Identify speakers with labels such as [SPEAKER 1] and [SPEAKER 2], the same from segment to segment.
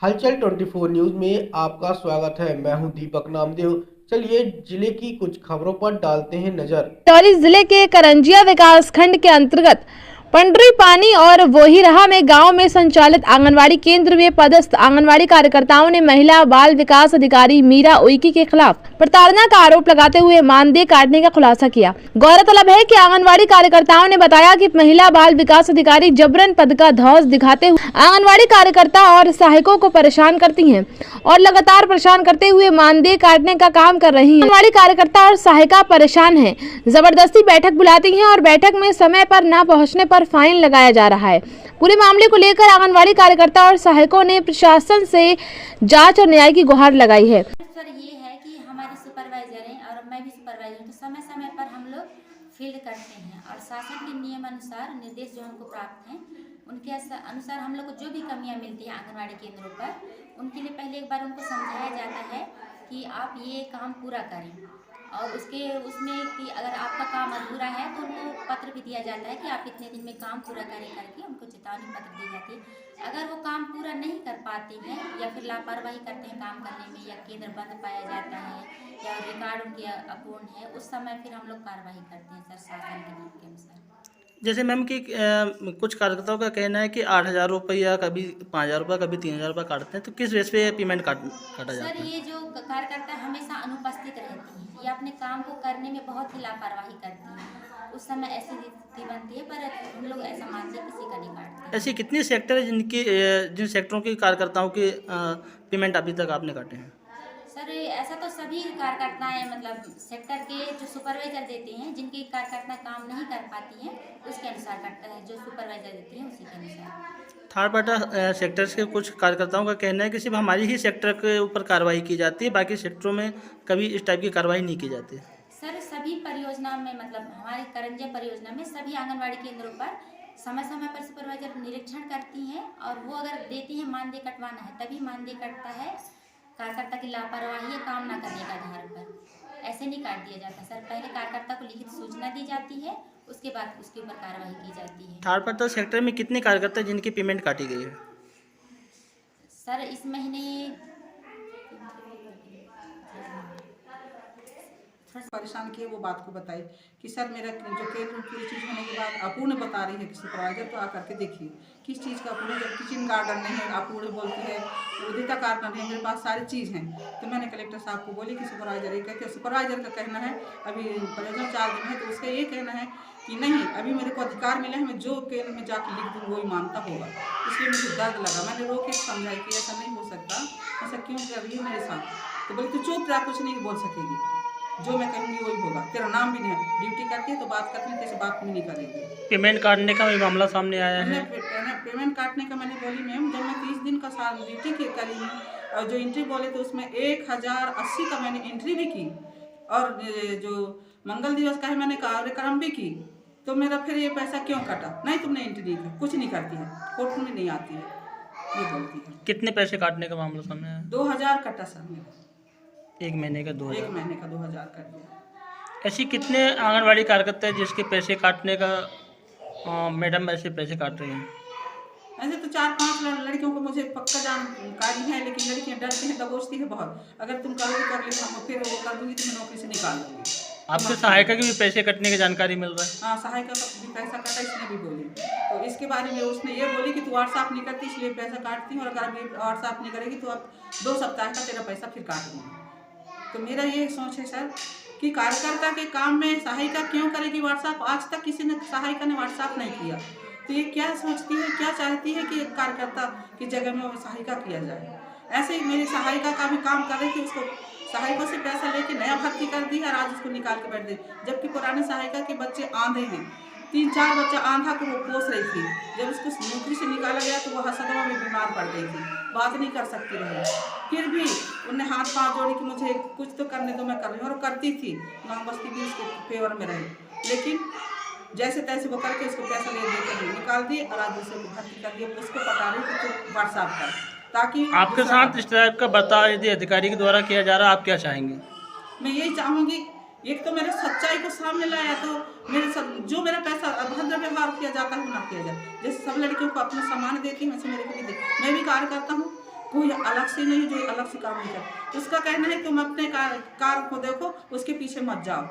[SPEAKER 1] हलचल 24 न्यूज में आपका स्वागत है। मैं हूं दीपक नामदेव। चलिए जिले की कुछ खबरों पर डालते हैं नजर।
[SPEAKER 2] चौरी जिले के करंजिया विकासखंड के अंतर्गत पंडरी पानी और वोहीरहा में गांव में संचालित आंगनवाड़ी केंद्र में पदस्थ आंगनवाड़ी कार्यकर्ताओं ने महिला बाल विकास अधिकारी मीरा उइकी के खिलाफ प्रताड़ना का आरोप लगाते हुए मानदेय काटने का खुलासा किया। गौरतलब है कि आंगनवाड़ी कार्यकर्ताओं ने बताया कि महिला बाल विकास अधिकारी जबरन पद का ध्वज दिखाते हुए आंगनवाड़ी कार्यकर्ता और सहायकों को परेशान करती हैं और लगातार परेशान करते हुए मानदेय काटने का काम कर रही हैं। आंगनवाड़ी कार्यकर्ता और सहायिका परेशान हैं, जबरदस्ती बैठक बुलाती हैं और बैठक में समय पर न पहुंचने पर फाइन लगाया जा रहा है। पूरे मामले को लेकर आंगनवाड़ी कार्यकर्ता और सहायकों ने प्रशासन से जांच और न्याय की गुहार लगाई है।
[SPEAKER 3] सर ये है कि हमारी सुपरवाइजर हैं और मैं भी सुपरवाइजर हूँ, तो समय समय पर हम लोग फील्ड करते हैं और शासन के नियम अनुसार निर्देश जो हमको प्राप्त हैं उनके अनुसार हम लोग को जो भी कमियां मिलती हैं आंगनवाड़ी केंद्रों पर उनके लिए पहले एक बार उनको समझाया जाता है कि आप ये काम पूरा करें और उसमें कि अगर आपका काम अधूरा है तो उनको पत्र भी दिया जाता है कि आप इतने दिन में काम पूरा करें करके उनको चेतावनी पत्र दी जाती है। अगर वो काम पूरा नहीं कर पाते हैं या फिर लापरवाही करते हैं काम करने में या केंद्र बंद पाया जाता है या रिकॉर्ड उनके अपूर्ण है, उस समय फिर हम लोग कार्रवाई करते हैं सर शासन के नियम के अनुसार।
[SPEAKER 4] जैसे मैम कि कुछ कार्यकर्ताओं का कहना है कि 8,000 रुपया, कभी 5,000 रुपये, कभी 3,000 रुपये काटते हैं, तो किस बेस पे पेमेंट काटा जाता है?
[SPEAKER 3] सर ये जो कार्यकर्ता हमेशा अनुपस्थित रहती हैं, ये अपने काम को करने में बहुत ही लापरवाही करती हैं, उस समय ऐसी स्थिति बनती है, पर हम लोग ऐसा मानते किसी का नहीं काटते।
[SPEAKER 4] ऐसे कितने सेक्टर है जिन सेक्टरों के कार्यकर्ताओं के पेमेंट अभी तक आपने काटे हैं?
[SPEAKER 3] सर ऐसा तो सभी कार्यकर्ता हैं, मतलब सेक्टर के जो सुपरवाइजर देते हैं, जिनकी कार्यकर्ता काम नहीं कर पाती हैं उसके अनुसार कटता है, जो सुपरवाइजर देती हैं उसी के अनुसार।
[SPEAKER 4] थार्ड पार्टी सेक्टर्स के कुछ कार्यकर्ताओं का कहना है कि सिर्फ हमारी ही सेक्टर के ऊपर कार्रवाई की जाती है, बाकी सेक्टरों में कभी इस टाइप की कार्रवाई नहीं की जाती।
[SPEAKER 3] सर सभी परियोजना में, मतलब हमारे करंजिया परियोजना में सभी आंगनवाड़ी केंद्रों पर समय समय पर सुपरवाइजर निरीक्षण करती हैं और वो अगर देती हैं मानदेय कटवाना है तभी मानदेय कटता है। कार्यकर्ता की लापरवाही है काम ना करने का आधार पर ऐसे नहीं काट दिया जाता सर। पहले कार्यकर्ता को लिखित सूचना दी जाती है, उसके बाद उसके ऊपर कार्रवाई की जाती है।
[SPEAKER 4] थर्ड पार्टी सेक्टर में कितने कार्यकर्ता जिनकी पेमेंट काटी गई है?
[SPEAKER 3] सर इस महीने
[SPEAKER 5] परेशान किए वो बात को बताई कि सर मेरा जो केंद्र पूरी चीज़ होने के बाद अपूर्ण बता रही है कि सुपरवाइजर, तो आकर के देखिए किस चीज़ का अपूर्ण, जब किचन गार्डन नहीं है अपूर्ण बोलती है, उदिता कार्ड नहीं है, मेरे पास सारी चीज़ हैं। तो मैंने कलेक्टर साहब को बोली कि सुपरवाइजर ये कहते हैं, सुपरवाइजर का कहना है अभी परियोजना 4 दिन है, तो उसका ये कहना है कि नहीं अभी मेरे को अधिकार मिला है, मैं जो केंद्र में जाके लिख दूँ वही मानता होगा। इसलिए मुझे दर्द लगा, मैंने रो के समझाई कि ऐसा नहीं हो सकता, ऐसा क्यों कर रही है मेरे साथ। तो बोली तू चुप रहा, कुछ नहीं बोल सकेगी, जो मैं कहूँगी वही होगा, तेरा नाम भी नहीं है, ड्यूटी करती है तो बात करती है, कैसे बात भी नहीं करेगी।
[SPEAKER 4] पेमेंट काटने का भी मामला सामने आया है।
[SPEAKER 5] पेमेंट काटने का मैंने बोली मैम, जब मैं 30 दिन का साल ड्यूटी करी हूँ और जो एंट्री बोले तो उसमें 1080 का मैंने एंट्री भी की और जो मंगल दिवस का है मैंने कार्यक्रम भी की, तो मेरा फिर ये पैसा क्यों कटा? नहीं तुमने एंट्री नहीं की, कुछ नहीं करती है, कोर्ट में नहीं आती है, ये बोलती है।
[SPEAKER 4] कितने पैसे काटने का मामला सामने आया?
[SPEAKER 5] 2000 कटा सर मेरा,
[SPEAKER 4] 1 महीने का 2000?
[SPEAKER 5] 1 महीने का 2000 कर दिया।
[SPEAKER 4] ऐसी कितने आंगनवाड़ी कार्यकर्ता है जिसके पैसे काटने का मैडम ऐसे पैसे काट रही हैं?
[SPEAKER 5] ऐसे तो 4-5 लड़कियों को मुझे पक्का जानकारी है, लेकिन लड़कियां डरती हैं, दबोचती है बहुत। अगर तुम करोगे कर ले, हम फिर वो कर दूंगी, तुम्हें नौकरी से निकाल दूंगी।
[SPEAKER 4] आपके सहायिका के भी पैसे कटने की जानकारी मिल रहा है?
[SPEAKER 5] हाँ सहायिका का भी पैसा कटा, इसने भी बोली। तो इसके बारे में उसने ये बोली कि तू व्हाट्सअप नहीं करती इसलिए पैसा काटती हूँ, और अगर अभी व्हाट्सअप नहीं करेगी तो अब 2 सप्ताह का तेरा पैसा फिर काट दूँगी। तो मेरा ये सोच है सर कि कार्यकर्ता के काम में सहायिका क्यों करेगी व्हाट्सअप? आज तक किसी ने सहायिका ने व्हाट्सअप नहीं किया, तो ये क्या सोचती है, क्या चाहती है कि कार्यकर्ता की जगह में सहायिका किया जाए? ऐसे ही मेरी सहायिका का भी काम कर रही थी, उसको सहायिका से पैसा लेके नया भर्ती कर दी और आज उसको निकाल के बैठ दे, जबकि पुराने सहायिका के बच्चे आंधे हैं, 3-4 बच्चा आंधा को वो पोस रही थी। जब उसको नौकरी से निकाला गया तो वो हसदमा में बीमार पड़ गई थी, बात नहीं कर सकती रही, फिर भी उन्हें हाथ पाँव जोड़ी कि मुझे कुछ तो करने दो, मैं कर रही हूँ, और करती थी। गाँव बस्ती भी उसके फेवर में रही, लेकिन जैसे तैसे वो करके उसको पैसा ले देकर निकाल दिए और आज दूसरे को भर्ती कर दिया, उसको पटा रही कि तो व्हाट्सएप कर, ताकि
[SPEAKER 4] आपके साथ इस टाइप का बर्ताव यदि अधिकारी के द्वारा किया जा रहा है, आप क्या चाहेंगे?
[SPEAKER 5] मैं यही चाहूँगी, एक तो मेरे सच्चाई को सामने लाया, तो मेरे जो मेरा पैसा अभद्र व्यवहार किया जाता है वो ना किया जाए। जैसे सब लड़कियों को अपना सामान देती हूँ वैसे मेरे को भी दे। मैं भी कार्य करता हूँ, कोई अलग से नहीं जो अलग से काम नहीं कर। उसका कहना है तुम अपने कार को देखो, उसके पीछे मत जाओ,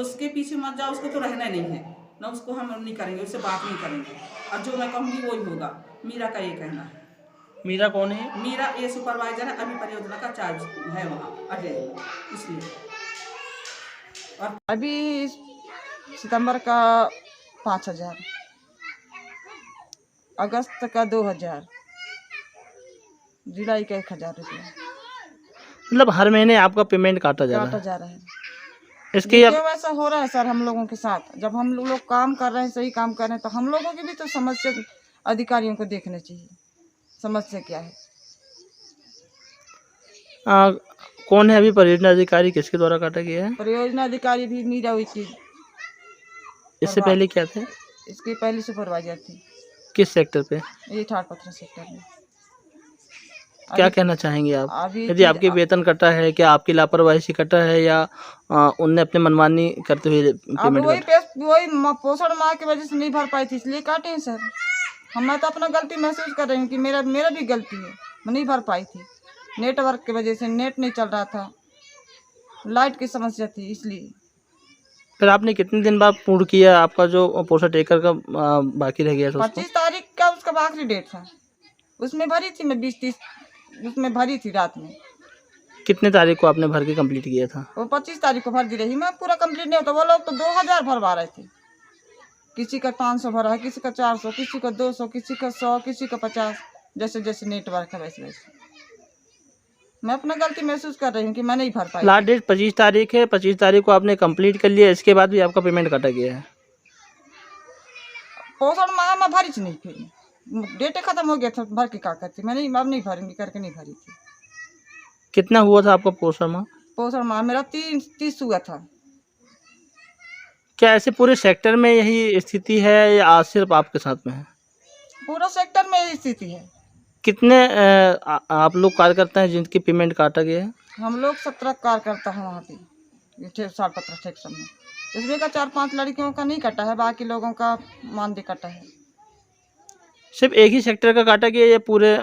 [SPEAKER 5] उसके पीछे मत जाओ, उसको तो रहना नहीं है ना, उसको हम नहीं करेंगे, उससे बात नहीं करेंगे, और जो मैं कहूँगी वही होगा। मीरा का ये कहना है।
[SPEAKER 4] मीरा कौन है?
[SPEAKER 5] मीरा ये सुपरवाइजर है, अभी परियोजना का चार्ज है वहाँ अटेंड, इसलिए। और
[SPEAKER 6] अभी सितंबर का 5,000, अगस्त का 2,000, जुलाई का 1,000 रुपया
[SPEAKER 4] मतलब हर महीने आपका पेमेंट काटा जा रहा
[SPEAKER 6] काटा
[SPEAKER 4] है।
[SPEAKER 6] जा रहा है।
[SPEAKER 4] इसके
[SPEAKER 6] क्यों ऐसा हो रहा है सर हम लोगों के साथ? जब हम लोग काम कर रहे हैं, सही काम कर रहे हैं, तो हम लोगों की भी तो समस्या अधिकारियों को देखना चाहिए, समस्या क्या है।
[SPEAKER 4] कौन है अभी परियोजना अधिकारी, किसके द्वारा काटा गया है?
[SPEAKER 6] परियोजना अधिकारी भी मीरा हुई थी,
[SPEAKER 4] इससे पहले क्या थे?
[SPEAKER 6] इसकी पहली सुपरवाइजर थी,
[SPEAKER 4] किस सेक्टर पे?
[SPEAKER 6] ये ठाटपत्थर सेक्टर में।
[SPEAKER 4] क्या कहना चाहेंगे आप?
[SPEAKER 6] अभी
[SPEAKER 4] यदि आपके वेतन कटा है, क्या आपकी लापरवाही से कटा है या उनने अपने मनमानी करते हुए
[SPEAKER 6] अब
[SPEAKER 4] पेमेंट
[SPEAKER 6] वही पोषण माह की वजह से नहीं भर पाई थी, इसलिए काटे हैं सर। मैं तो अपना गलती महसूस कर रही हूँ कि मेरा भी गलती है, मैं नहीं भर पाई थी। नेटवर्क की वजह से नेट नहीं चल रहा था, लाइट की समस्या थी, इसलिए।
[SPEAKER 4] फिर आपने कितने दिन बाद पूर्ण किया आपका जो पोषण टेकर का बाकी रह गया था?
[SPEAKER 6] 25 तारीख का उसका आखिरी डेट था, उसमें भरी थी मैं 20-30 उसमें भरी थी रात में।
[SPEAKER 4] कितने तारीख को आपने भर के कंप्लीट किया था?
[SPEAKER 6] वो 25 तारीख को भर दी रही, मैं पूरा कंप्लीट नहीं होता। वो लोग तो 2,000 भरवा रहे थे, किसी का 500 भरा है, किसी का 400, किसी का 200, किसी का 100, किसी का 50, जैसे जैसे नेटवर्क है वैसे वैसे। मैं अपना गलती महसूस कर रही हूँ कि मैं नहीं भर पाई।
[SPEAKER 4] लास्ट डेट 25 तारीख है, 25 तारीख को आपने कंप्लीट कर लिया, इसके बाद भी आपका पेमेंट काटा गया है?
[SPEAKER 6] पोषण माह में भरी थी नहीं, फिर डेटे खत्म हो गया था, भर के क्या करती मैं नहीं, अब नहीं भरूंगी करके नहीं भरी थी।
[SPEAKER 4] कितना हुआ था आपका पोषण माह?
[SPEAKER 6] पोषण माह मेरा 30 हुआ था।
[SPEAKER 4] क्या ऐसे पूरे सेक्टर में यही स्थिति है या आज सिर्फ आपके साथ में है?
[SPEAKER 6] पूरा सेक्टर में यही स्थिति है।
[SPEAKER 4] कितने आप लोग कार्यकर्ता हैं जिनकी पेमेंट काटा गया है?
[SPEAKER 6] हम लोग 17 कार्यकर्ता हैं वहाँ पे ठाटपत्थर सेक्शन में। इसमें का 4-5 लड़कियों का नहीं कटा है, बाकी लोगों का मानदेय कटा है।
[SPEAKER 4] सिर्फ एक ही सेक्टर का काटा गया या पूरे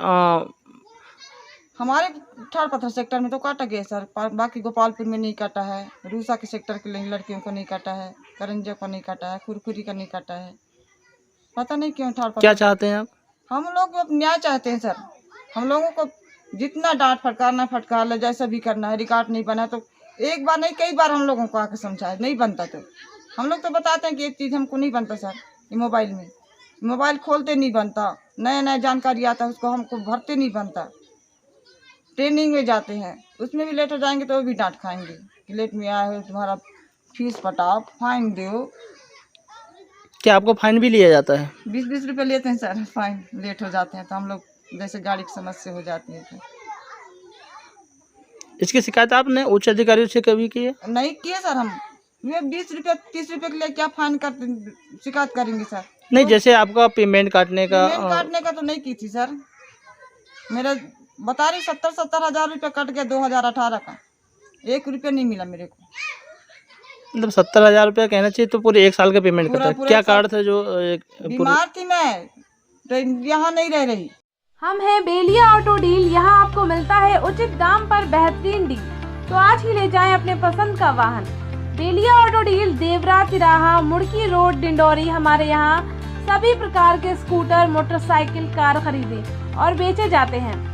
[SPEAKER 6] हमारे ठाटपत्थर सेक्टर में तो काटा गया सर, बाकी गोपालपुर में नहीं काटा है, रूसा के सेक्टर के लड़कियों को नहीं काटा है, करंजा को नहीं काटा है, खुरखुरी का नहीं काटा है, पता नहीं क्यों। ठाटपत्थर
[SPEAKER 4] क्या चाहते हैं आप?
[SPEAKER 6] हम लोग अब न्याय चाहते हैं सर। हम लोगों को जितना डांट फटकारना फटकार ले, जैसा भी करना है। रिकॉर्ड नहीं बना तो एक बार नहीं कई बार हम लोगों को आके समझाया, नहीं बनता तो हम लोग तो बताते हैं कि एक चीज़ हमको नहीं बनता सर, ये मोबाइल खोलते नहीं बनता, नया जानकारी आता है उसको हमको भरते नहीं बनता। ट्रेनिंग में जाते हैं, उसमें भी लेट हो जाएंगे तो वो भी डांट खाएंगे कि लेट में आए हो, तुम्हारा फीस पटाओ, फाइन दो।
[SPEAKER 4] क्या आपको फाइन भी लिया जाता है?
[SPEAKER 6] 20-20 रुपये लेते हैं सर फाइन, लेट हो जाते हैं तो हम लोग, जैसे गाड़ी की समस्या हो जाती है तो।
[SPEAKER 4] इसकी शिकायत आपने उच्च अधिकारियों से कभी की है?
[SPEAKER 6] नहीं किए सर, हम ये 20 रुपये 30 रुपये के लिए क्या फाइन कर शिकायत करेंगे सर?
[SPEAKER 4] नहीं, जैसे आपका पेमेंट काटने का
[SPEAKER 6] तो नहीं की थी सर। मेरा बता रही 70 हज़ार रुपये कट गया 2018 का, 1 रुपया नहीं मिला मेरे को।
[SPEAKER 4] मतलब 70,000 रुपया कहना चाहिए, तो पूरे 1 साल का पेमेंट कटा है। क्या कारण था जो
[SPEAKER 6] बीमार थी मैं तो यहाँ नहीं रह रही।
[SPEAKER 2] हम हैं बेलिया ऑटो डील। यहाँ आपको मिलता है उचित दाम पर बेहतरीन डील। तो आज ही ले जाएं अपने पसंद का वाहन। बेलिया ऑटो डील, देवरा तिराहा, मुड़की रोड, डिंडोरी। हमारे यहाँ सभी प्रकार के स्कूटर, मोटरसाइकिल, कार खरीदे और बेचे जाते हैं।